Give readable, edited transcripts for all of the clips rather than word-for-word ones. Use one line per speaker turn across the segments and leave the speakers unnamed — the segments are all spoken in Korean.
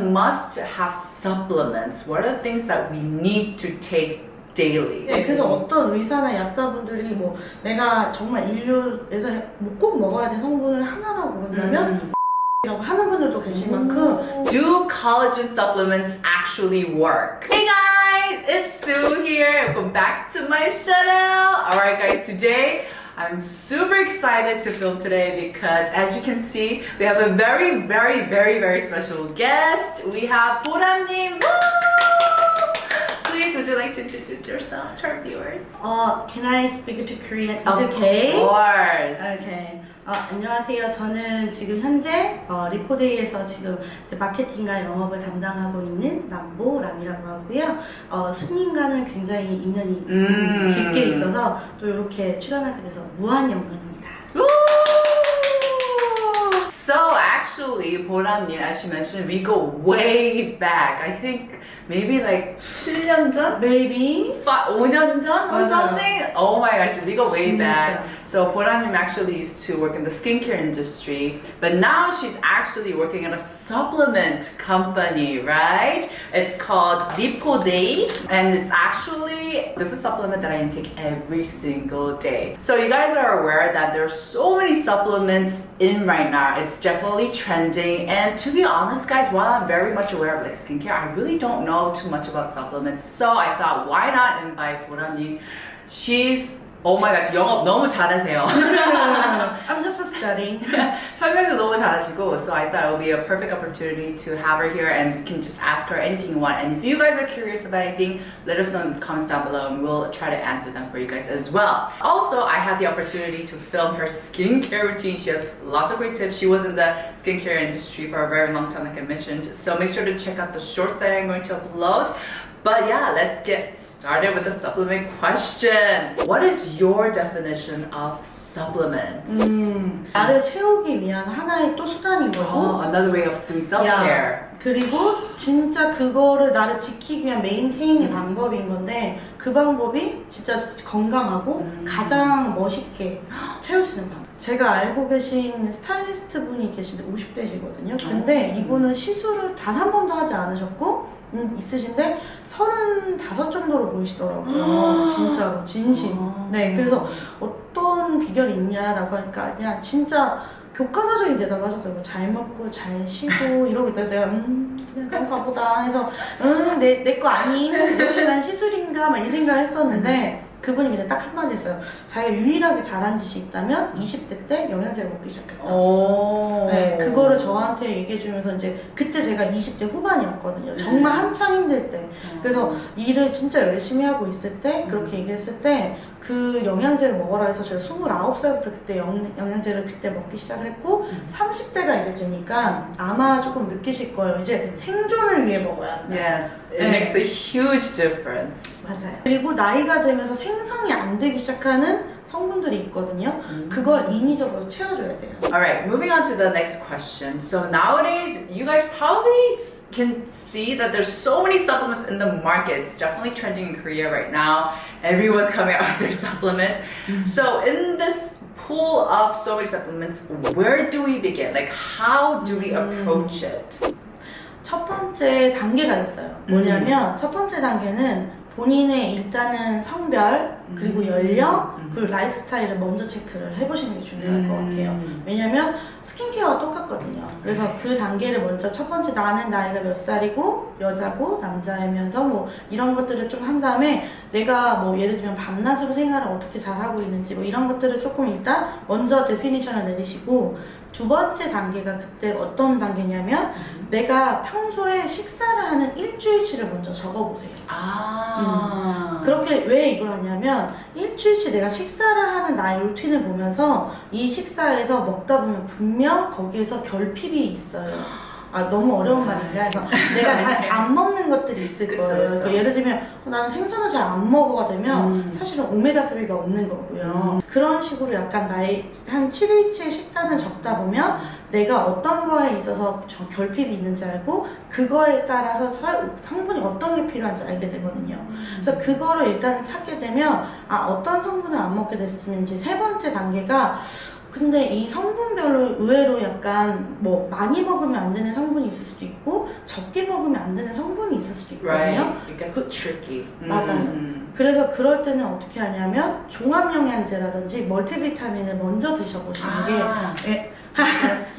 must-have supplements? What are the things that we need to take daily?
네, 그래서 어떤 의사나 약사분들이 뭐 내가 정말 인류에서 꼭 먹어야 될 성분을 하나라고 고른다면 이라고 하는 분들도 계신 만큼
Do collagen supplements actually work? Hey guys, it's Sue here. Welcome back to my channel. Alright guys, today I'm super excited to film today because as you can see, we have a very special guest. We have 보람님. Please, would you like to introduce yourself to our viewers?
Can I speak to Korean? Is it okay?
Of course.
Okay. 안녕하세요. 저는 지금 현재 리포데이에서 지금 이제 마케팅과 영업을 담당하고 있는 남보람이라고 하고요. 수님과는 굉장히 인연이 깊게 있어서 또 이렇게 출연하게 돼서 무한 영광입니다.
So actually, 보람님, as you mentioned, we go way back. I think maybe like 7년 전?
Maybe
5년 전 or
맞아요.
something? Oh my gosh, we go way
진짜.
back. So 보람님 actually used to work in the skincare industry, but now she's actually working at a supplement company, right? It's called Lipoday, and it's actually, this is a supplement that I intake every single day. So you guys are aware that there's so many supplements in right now. It's definitely trending, and to be honest guys, while I'm very much aware of like skincare, I really don't know too much about supplements. So I thought, why not invite 보람님? She's, oh my gosh, 영업 너무 잘하세요.
I'm just studying.
설명도 너무 잘하시고, so I thought it would be a perfect opportunity to have her here and we can just ask her anything you want. And if you guys are curious about anything, let us know in the comments down below and we'll try to answer them for you guys as well. Also, I had the opportunity to film her skincare routine. She has lots of great tips. She was in the skincare industry for a very long time, like I mentioned. So make sure to check out the shorts that I'm going to upload. But yeah, let's get started with the supplement question. What is your definition of supplements?
나를 채우기 위한 하나의 또 수단인 거고
Another way of doing self-care.
그리고 진짜 그거를 나를 지키기 위한 메인테인의 방법인 건데 그 방법이 진짜 건강하고 가장 멋있게 채울 수 있는 방법. 제가 알고 계신 스타일리스트 분이 계신데 50대시거든요. 근데 이분은 시술을 단 한 번도 하지 않으셨고 있으신데 35 정도로 보이시더라고요. 진짜로 진심. 네, 그래서 어떤 비결이 있냐라고 하니까 그냥 진짜 교과서적인 대답을 하셨어요. 뭐 잘 먹고 잘 쉬고 이러고 있다 해서 내가 그냥 그런가 보다 해서 내 거 아님? 역시 난 시술인가 막 이 생각을 했었는데 그분이 그냥 딱 한마디 했어요. 자기가 유일하게 잘한 짓이 있다면 20대 때 영양제를 먹기 시작했다. 네, 그거를 저한테 얘기해주면서 이제 그때 제가 20대 후반이었거든요. 정말 한창 힘들 때. 그래서 일을 진짜 열심히 하고 있을 때 그렇게 얘기했을 때 그 영양제를 먹어라 해서 제가 29살부터 그때 영양제를 그때 먹기 시작을 했고 30대가 이제 되니까 아마 조금 느끼실 거예요. 이제 생존을 위해 먹어야 한다.
Yes, it makes a huge difference.
맞아요. 그리고 나이가 들면서 생성이 안 되기 시작하는 성분들이 있거든요. 그걸 인위적으로 채워줘야 돼요.
Alright, moving on to the next question. So nowadays, you guys probably can see that there's so many supplements in the market. It's definitely trending in Korea right now. Everyone's coming out with their supplements. So in this pool of so many supplements, where do we begin? Like, how do we approach it?
첫 번째 단계가 있어요. 뭐냐면 첫 번째 단계는 본인의 일단은 성별, 그리고 연령, 그리고 라이프 스타일을 먼저 체크를 해보시는 게 중요할 것 같아요. 왜냐면 스킨케어가 똑같거든요. 그래서 그 단계를 먼저 첫 번째 나는 나이가 몇 살이고 여자고 남자이면서 뭐 이런 것들을 좀 한 다음에 내가 뭐 예를 들면 밤낮으로 생활을 어떻게 잘하고 있는지 뭐 이런 것들을 조금 일단 먼저 데피니션을 내리시고 두 번째 단계가 그때 어떤 단계냐면 내가 평소에 식사를 하는 일주일치를 먼저 적어보세요. 그렇게 왜 이걸 하냐면 일주일치 내가 식사를 하는 나의 루틴을 보면서 이 식사에서 먹다 보면 분명 거기에서 결핍이 있어요. 너무 어려운 말인데 내가 잘 안 먹는 것들이 있을 거예요. 그러니까 예를 들면 나는 생선을 잘 안 먹어가 되면 사실은 오메가3가 없는 거고요. 그런 식으로 약간 나의 한 7일치의 식단을 적다 보면 내가 어떤 거에 있어서 결핍이 있는지 알고 그거에 따라서 성분이 어떤 게 필요한지 알게 되거든요. 그래서 그거를 일단 찾게 되면 어떤 성분을 안 먹게 됐으면 이제 세 번째 단계가 근데 이 성분별로 의외로 약간 뭐 많이 먹으면 안 되는 성분이 있을 수도 있고 적게 만드는 성분이 있을 수도 있거든요.
Right. It gets tricky.
맞아요. 그래서 그럴 때는 어떻게 하냐면 종합영양제라든지 멀티비타민을 먼저 드셔보시는 게
Yes.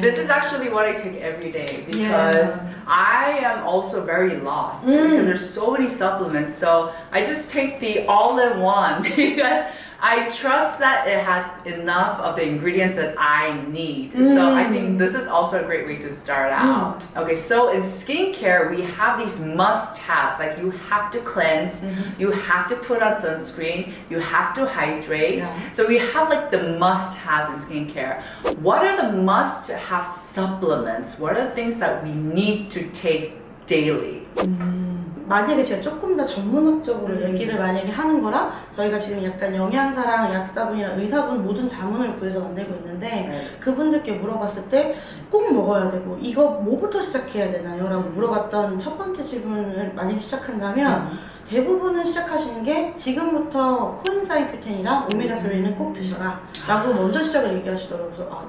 This is actually what I take every day because I am also very lost because there's so many supplements. So I just take the all-in-one because I trust that it has enough of the ingredients that I need. So I think this is also a great way to start out. Okay, so in skincare, we have these must-haves. Like you have to cleanse, you have to put on sunscreen, you have to hydrate. So we have like the must-haves in skincare. What are the must-have supplements? What are the things that we need to take daily?
만약에 제가 조금 더 전문학적으로 얘기를 만약에 하는 거라 저희가 지금 약간 영양사랑 약사분이랑 의사분 모든 자문을 구해서 만들고 있는데 그분들께 물어봤을 때 꼭 먹어야 되고 이거 뭐부터 시작해야 되나요? 라고 물어봤던 첫 번째 질문을 만약에 시작한다면 대부분은 시작하시는 게 지금부터 코엔자임 Q10이랑 오메가3는 꼭 드셔라 라고 먼저 시작을 얘기하시더라고요. 그래서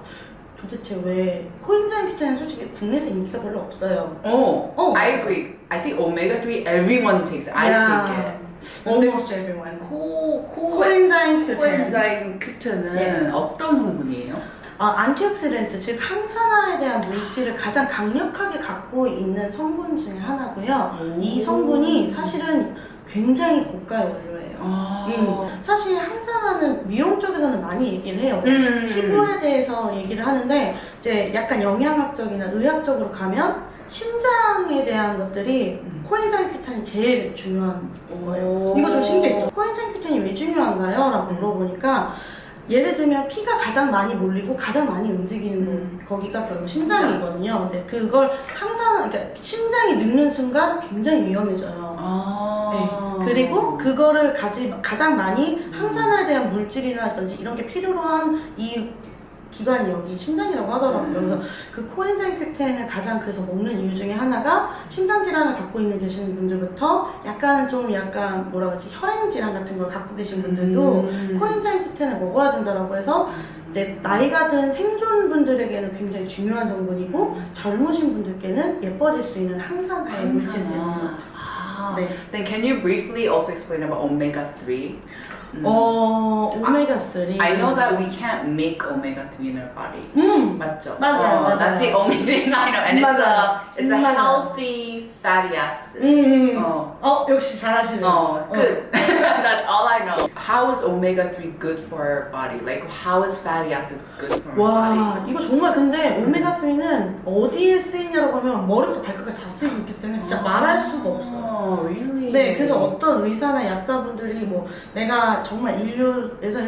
도대체 왜 코엔자임 Q10은 솔직히 국내에서 인기가 별로 없어요.
I agree. I think omega-3 everyone takes it. I take it.
Almost everyone.
코엔자임 Q10은 어떤 성분이에요?
안티옥시던트, 즉 항산화에 대한 물질을 가장 강력하게 갖고 있는 성분 중에 하나고요. 이 성분이 사실은 굉장히 고가의 원료예요. 사실 항산화는 미용 쪽에서는 많이 얘기를 해요. 피부에 대해서 얘기를 하는데 이제 약간 영양학적이나 의학적으로 가면 심장에 대한 것들이 코엔자임 Q10이 제일 중요한 거예요. 이거 좀 신기했죠? 코엔자임 Q10이 왜 중요한가요? 라고 물어보니까 예를 들면 피가 가장 많이 몰리고 가장 많이 움직이는 거기가 결국 심장이거든요. 근데 그걸 항상 그러니까 심장이 늙는 순간 굉장히 위험해져요. 네. 그리고 그거를 가장 많이 항산화에 대한 물질이라든지 이런 게 필요로 한 이 기관이 여기 심장이라고 하더라고요. 그래서 그 코엔자임 Q10을 가장 그래서 먹는 이유 중에 하나가 심장 질환을 갖고 계시는 분들부터 약간 뭐라 그러지 혈행 질환 같은 걸 갖고 계신 분들도 코엔자임 Q10을 먹어야 된다라고 해서 이제 나이가 든 생존분들에게는 굉장히 중요한 성분이고 젊으신 분들께는 예뻐질 수 있는 항산화의 물질이에요. 네.
Then can you briefly also explain about omega-3?
오메가3.
I know that we can't make omega-3 in our body. 맞죠?
맞아요.
That's the only thing I know. And it's a healthy fatty acid.
역시 잘하시네요.
Good. That's all I know. How is omega-3 good for our body? Like, how is fatty acids good for our
와,
body?
이거 정말 근데 오메가3는 어디에 쓰이냐고 하면 머리부터 발끝까지 다 쓰이고 있기 때문에 진짜 말할 수가 없어요.
Really?
네, 그래서 어떤 의사나 약사분들이 뭐 내가 정말 인류에서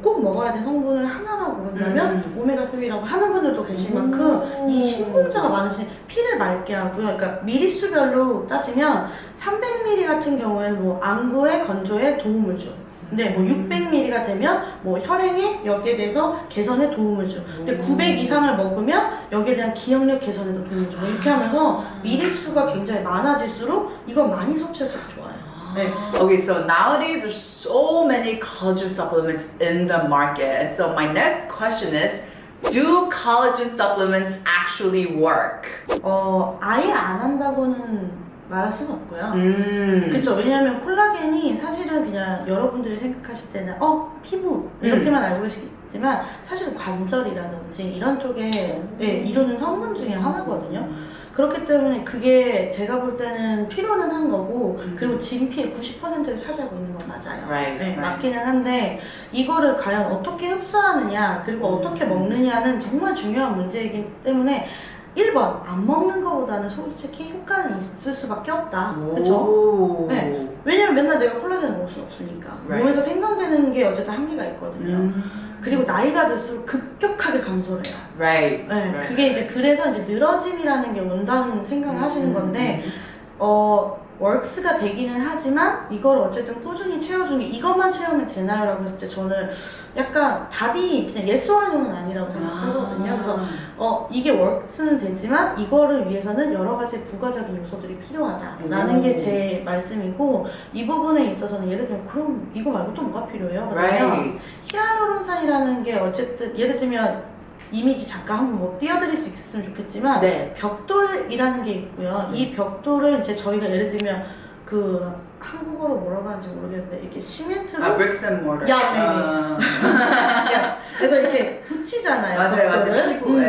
꼭 먹어야 될 성분을 하나만 고른다면 오메가3라고 하는 분들도 계실 만큼 이 신공자가 많으신 피를 맑게 하고요. 그러니까 미리수별로 따지면 300ml 같은 경우에는 뭐 안구의 건조에 도움을 줘. 근데 뭐 600ml가 되면 뭐 혈행에 여기에 대해서 개선에 도움을 줘. 근데 900 이상을 먹으면 여기에 대한 기억력 개선에도 도움을 줘. 이렇게 하면서 미리수가 굉장히 많아질수록 이거 많이 섭취할수록 좋아요. 네.
Okay, so nowadays there's so many collagen supplements in the market. And so my next question is, do collagen supplements actually work?
아예 안 한다고는 말할 수는 없고요. 그쵸. 왜냐하면 콜라겐이 사실은 그냥 여러분들이 생각하실 때는 피부 이렇게만 알고 계시겠지만 사실은 관절이라든지 이런 쪽에 이루는 성분 중에 하나거든요. 그렇기 때문에 그게 제가 볼 때는 필요는 한 거고 그리고 지금 피의 90%를 차지하고 있는 건 맞아요.
Right.
맞기는 한데 이거를 과연 어떻게 흡수하느냐 그리고 어떻게 먹느냐는 정말 중요한 문제이기 때문에 1번 안 먹는 것보다는 솔직히 효과는 있을 수밖에 없다. 그렇죠? 네. 왜냐면 맨날 내가 콜라겐을 먹을 수 없으니까 몸에서 생성되는 게 어쨌든 한계가 있거든요. 그리고 나이가 들수록 급격하게 감소를 해요. 네. 그게 이제 그래서 이제 늘어짐이라는 게 온다는 생각을 하시는 건데 works가 되기는 하지만 이걸 어쨌든 꾸준히 채워주는 게 이것만 채우면 되나요? 라고 했을 때 저는 약간 답이 그냥 yes or no는 아니라고 생각하거든요. 그래서 이게 works는 되지만 이거를 위해서는 여러 가지 부가적인 요소들이 필요하다라는 게 제 말씀이고 이 부분에 있어서는 예를 들면 그럼 이거 말고 또 뭐가 필요해요? 그러면 히알루론산이라는 게 어쨌든 예를 들면 이미지 잠깐 한번 뭐 띄워드릴 수 있었으면 좋겠지만
네.
벽돌이라는 게 있고요. 이 벽돌을 이제 저희가 예를 들면 그 한국어로 뭐라고 하는지 모르겠는데 이렇게 시멘트로
bricks and mortar.
yes. 그래서 이렇게 붙이잖아요.
맞아요. 피부.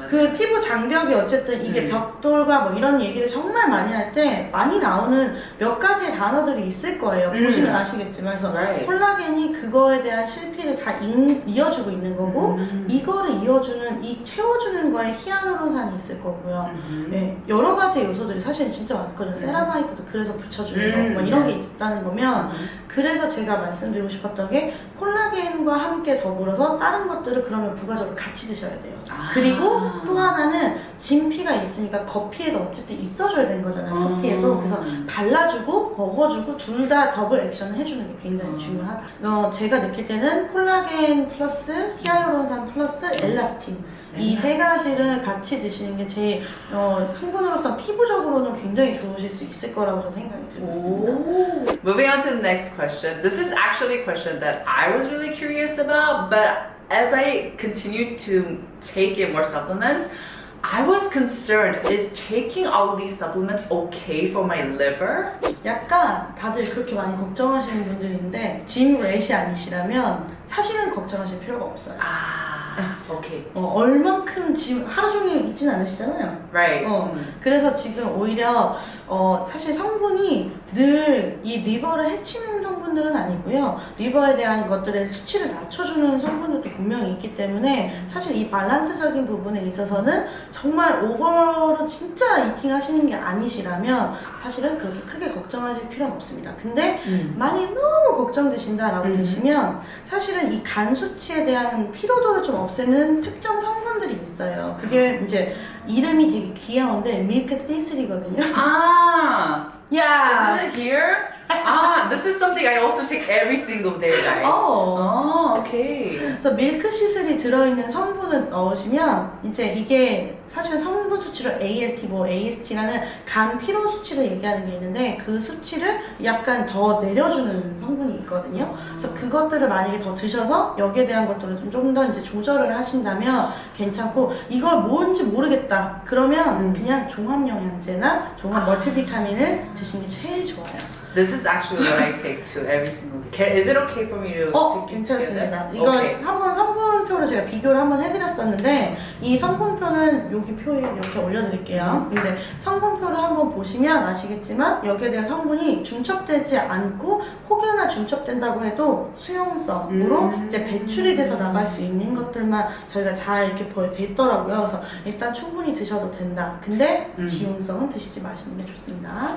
그 피부 장벽이 어쨌든 이게 벽돌과 뭐 이런 얘기를 정말 많이 할 때 많이 나오는 몇 가지의 단어들이 있을 거예요. 보시면 아시겠지만 그래서 콜라겐이 그거에 대한 실피를 다 이어주고 있는 거고 이거를 이어주는 이 채워주는 거에 히알루론산이 있을 거고요. 네, 여러 가지 요소들이 사실 진짜 많거든요. 세라마이드도 그래서 붙여주는 거 뭐 이런 게 있다는 거면 그래서 제가 말씀드리고 싶었던 게 콜라겐과 함께 더불어서 다른 것들을 그러면 부가적으로 같이 드셔야 돼요. 그리고 또 하나는 진피가 있으니까 겉피에도 어쨌든 있어줘야 되는 거잖아요. 겉피에도. 그래서 발라주고 먹어주고 둘 다 더블 액션을 해주는 게 굉장히 중요하다. 제가 느낄 때는 콜라겐 플러스 히알루론산 플러스 엘라스틴 이 세 가지를 같이 드시는 게 제일 성분으로서 피부적으로는 굉장히 좋으실 수 있을 거라고 저는 생각이 들고 있습니다.
Moving on to the next question. This is actually a question that I was really curious about, but as I continued to take in more supplements, I was concerned, is taking all of these supplements okay for my liver?
약간 다들 그렇게 많이 걱정하시는 분들이 있는데 짐 렛이 아니시라면 사실은 걱정하실 필요가 없어요.
오케이.
얼만큼 지금 하루 종일 있진 않으시잖아요.
Right.
그래서 지금 오히려 사실 성분이 늘 이 리버를 해치는 성분들은 아니고요. 리버에 대한 것들의 수치를 낮춰주는 성분들도 분명히 있기 때문에 사실 이 밸런스적인 부분에 있어서는 정말 오버로 진짜 이팅 하시는 게 아니시라면 사실은 그렇게 크게 걱정하실 필요는 없습니다. 근데 만약 너무 걱정되신다라고 되시면 사실은 이 간 수치에 대한 피로도를 좀 없애는 특정 성분들이 있어요. 그게 이제 이름이 되게 귀여운데 밀크 티슬이거든요.
Isn't it here? This is something I also take every single day, guys. Okay.
그래서 밀크 시슬이 들어있는 성분을 넣으시면 이제 이게 사실 성분 수치로 ALT, 뭐 AST라는 간 피로 수치를 얘기하는 게 있는데 그 수치를 약간 더 내려주는 성분이 있거든요. 그래서 그것들을 만약에 더 드셔서 여기에 대한 것들을 좀 더 이제 조절을 하신다면 괜찮고 이걸 뭔지 모르겠다 그러면 그냥 종합 영양제나 종합 멀티비타민을 드시는 게 제일 좋아요.
This is actually what I take too every single day. Is it okay for me to take this
괜찮습니다.
together?
이거
Okay.
한번 성분표를 제가 비교를 한번 해드렸었는데 이 성분표는 여기 표에 이렇게 올려드릴게요. 근데 성분표를 한번 보시면 아시겠지만 여기에 대한 성분이 중첩되지 않고 혹여나 중첩된다고 해도 수용성으로 이제 배출이 돼서 나갈 수 있는 것들만 저희가 잘 이렇게 돼 있더라고요. 그래서 일단 충분히 드셔도 된다. 근데 지용성은 드시지 마시는 게 좋습니다.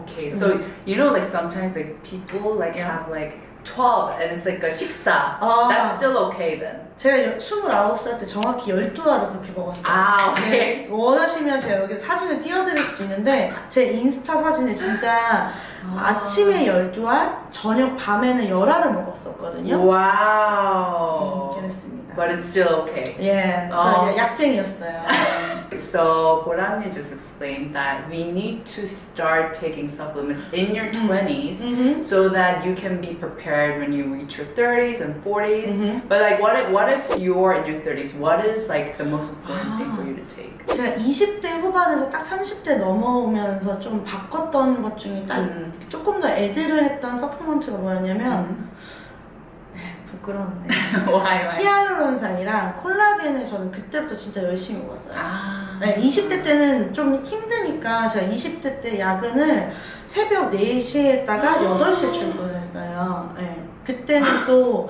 Okay. So you know, like sometimes like people like have like 12 and it's like a 식사. That's still okay then.
제가 29살 때 정확히 12알을 그렇게 먹었어요.
오케이.
원하시면 제가 여기 사진을 띄워드릴 수도 있는데 제 인스타 사진에 진짜 아침에 12알, 저녁 밤에는 10알을 먹었었거든요.
Wow.
그랬습니다.
But it's still okay.
예, 그래서 약쟁이였어요.
So 보람님 just explained that we need to start taking supplements in your 20s so that you can be prepared when you reach your 30s and 40s. But like what if you're in your 30s? What is like the most important thing for you to take?
제가 20대 후반에서 딱 30대 넘어오면서 좀 바꿨던 것 중에 딱 조금 더 애들을 했던 서플먼트가 뭐였냐면 부끄러운데
Why?
히알루론산이랑 콜라겐을 저는 그때부터 진짜 열심히 먹었어요. 네, 20대 때는 좀 힘드니까 제가 20대 때 야근을 새벽 4시에 했다가 8시에 출근을 했어요. 네, 그때는 또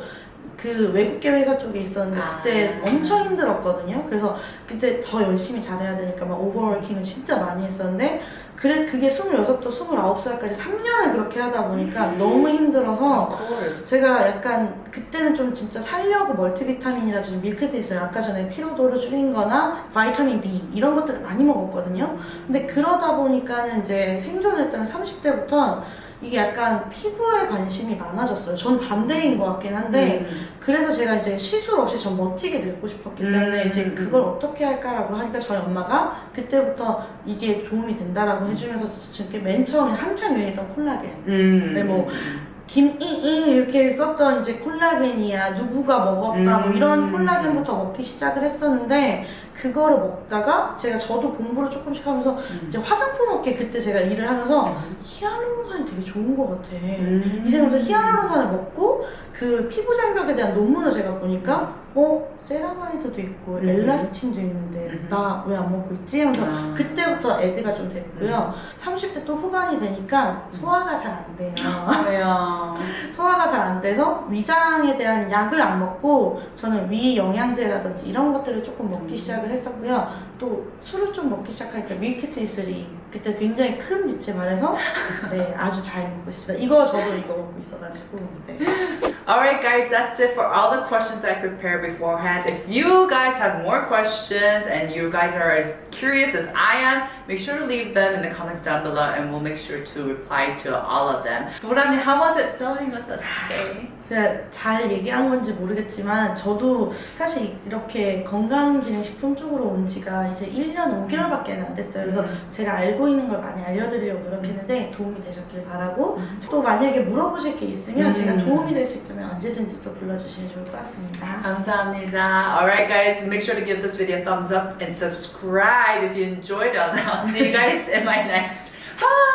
그 외국계 회사 쪽에 있었는데 그때 엄청 힘들었거든요. 그래서 그때 더 열심히 잘해야 되니까 막 오버워킹을 진짜 많이 했었는데 그게 26부터 29살까지 3년을 그렇게 하다 보니까 너무 힘들어서 제가 약간 그때는 좀 진짜 살려고 멀티비타민이라든지 밀크티슬 아까 전에 피로도를 줄인 거나 바이타민 B 이런 것들을 많이 먹었거든요. 근데 그러다 보니까는 이제 생존을 했다면 30대부터 이게 약간 피부에 관심이 많아졌어요. 전 반대인 것 같긴 한데 그래서 제가 이제 시술 없이 전 멋지게 늙고 싶었기 때문에 이제 그걸 어떻게 할까라고 하니까 저희 엄마가 그때부터 이게 도움이 된다라고 해주면서 저렇게 맨 처음에 한창 유행했던 콜라겐 뭐 김잉잉 이렇게 썼던 이제 콜라겐이야 누구가 먹었다 뭐 이런 콜라겐부터 먹기 시작을 했었는데 그거를 먹다가 저도 공부를 조금씩 하면서 이제 화장품 업계 그때 제가 일을 하면서 히알루론산이 되게 좋은 것 같아. 이 생각에서 히알루론산을 먹고 그 피부 장벽에 대한 논문을 제가 보니까 세라마이드도 있고 엘라스틴도 있는데 나 왜 안 먹고 있지? 하면서 그때부터 애드가 좀 됐고요. 30대 또 후반이 되니까 소화가 잘 안 돼요.
왜요?
소화가 잘 안 돼서 위장에 대한 약을 안 먹고 저는 위 영양제라든지 이런 것들을 조금 먹기 시작을 했었고요. 또 술을 좀 먹기 시작하니까 밀크티슬이 그때 굉장히 큰 빛을 발해서 네, 아주 잘 먹고 있습니다. 저도 이거 먹고 있어가지고 네.
Alright guys, that's it for all the questions I prepared beforehand. If you guys have more questions and you guys are as curious as I am, make sure to leave them in the comments down below and we'll make sure to reply to all of them. 보라님, how was it filming with us today?
잘 얘기한 건지 모르겠지만 저도 사실 이렇게 건강기능식품 쪽으로 온 지가 이제 1년 5개월밖에 안 됐어요. 그래서 제가 알고 있는 걸 많이 알려드리려고 노력했는데 도움이 되셨길 바라고 또 만약에 물어보실 게 있으면 제가 도움이 될 수 있다면 언제든지 또 불러주시면 좋을 것 같습니다.
감사합니다. Alright guys, make sure to give this video a thumbs up and subscribe if you enjoyed it. I'll see you guys in my next. Bye!